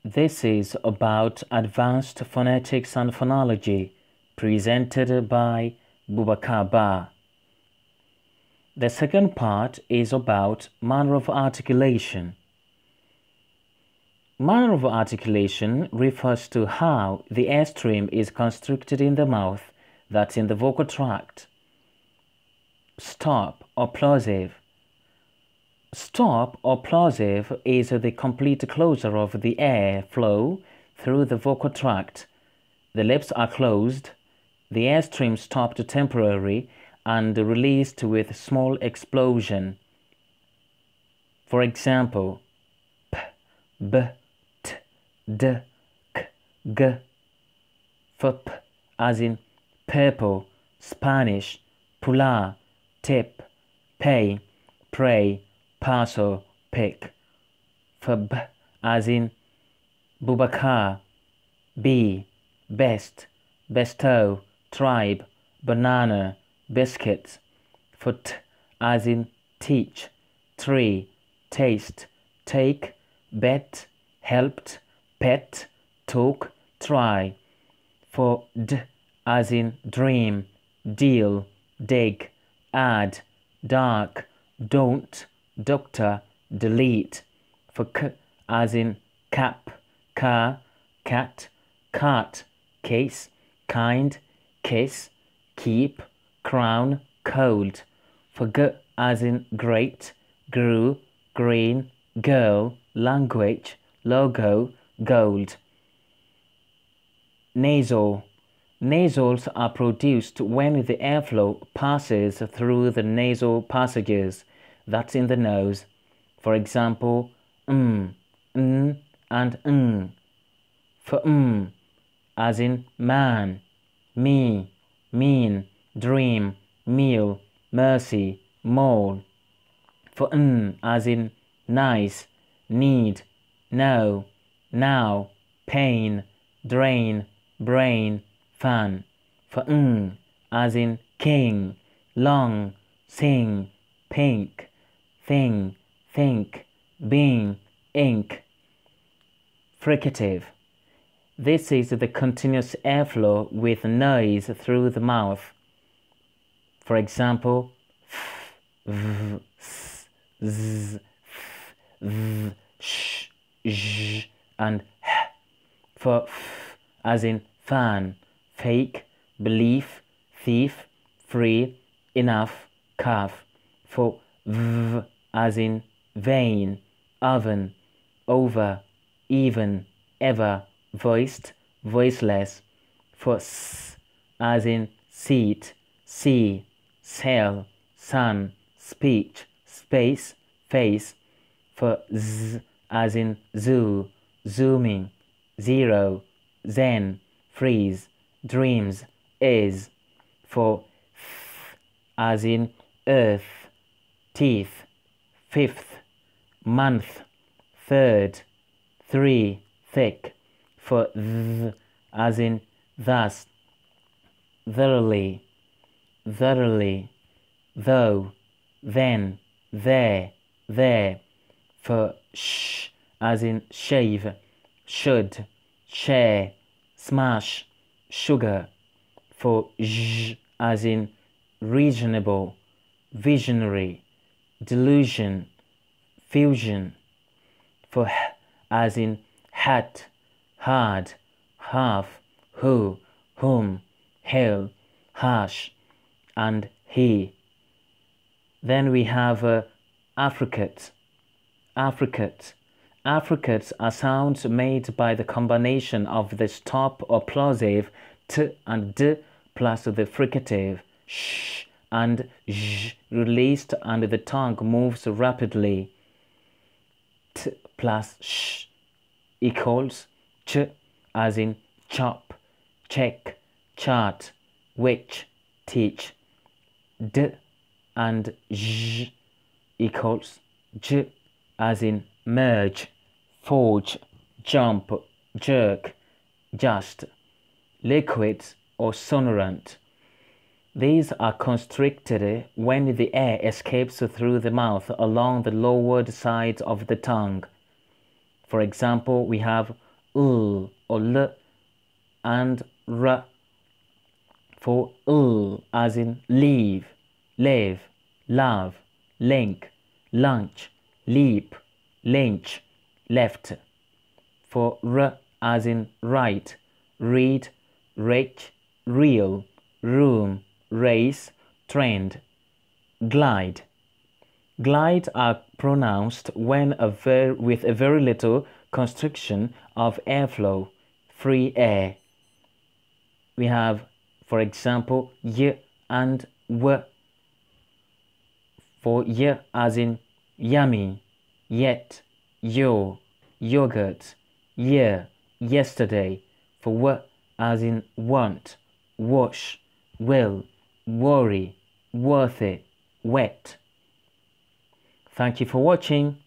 This is about advanced phonetics and phonology, presented by Boubacar BAH. The second part is about manner of articulation. Manner of articulation refers to how the air stream is constricted in the mouth, that's in the vocal tract. Stop or plosive. Stop or plosive is the complete closure of the air flow through the vocal tract. The lips are closed, the airstream stopped temporarily and released with small explosion. For example, p, b, t, d, k, g. For p, as in purple, Spanish, pular, tip, pay, pray, parcel, pick. For b, as in Boubacar, be, best, bestow, tribe, banana, biscuits. For t, as in teach, tree, taste, take, bet, helped, pet, took, try. For d, as in dream, deal, dig, add, dark, don't, doctor, delete. For k, as in cap, car, cat, cart, case, kind, kiss, keep, crown, cold. For g, as in great, grew, green, girl, language, logo, gold. Nasal. Nasals are produced when the airflow passes through the nasal passages, that's in the nose. For example, and For as in man, me, mean, dream, meal, mercy, mole. For as in nice, need, know, now, pain, drain, brain, fan. For as in king, long, sing, pink, thing, think, being, ink. Fricative. This is the continuous airflow with noise through the mouth. For example, f, v, s, z, f, v, sh, zh, and h. For f, as in fan, fake, belief, thief, free, enough, calf. For v, as in vain, oven, over, even, ever, voiced, voiceless. For s, as in seat, sea, sail, sun, speech, space, face. For z, as in zoo, zooming, zero, zen, freeze, dreams, is. For f, as in earth, teeth, fifth, month, third, three, thick. For th, as in thus, thoroughly, thoroughly, though, then, there. For sh, as in shave, should, share, smash, sugar. For zh, as in reasonable, visionary, delusion, fusion. For h, as in hat, hard, half, who, whom, hill, harsh, and he. Then we have affricates. Affricates. Affricates are sounds made by the combination of the stop or plosive t and d plus the fricative sh and zh released and the tongue moves rapidly. T plus sh equals ch, as in chop, check, chart, which, teach. D and zh equals j, as in merge, forge, jump, jerk, just. Liquids or sonorant. These are constricted when the air escapes through the mouth along the lowered sides of the tongue. For example, we have l or l, and r for as in leave, live, love, link, lunch, leap, lynch, left. For r as in right, read, rich, real, room, race, trend, glide. Glide are pronounced when with a very little constriction of airflow, free air. We have, for example, y and w. For y as in yummy, yet, yo, yogurt, year, yesterday. For w as in want, wash, will, worry, worthy, wet. Thank you for watching.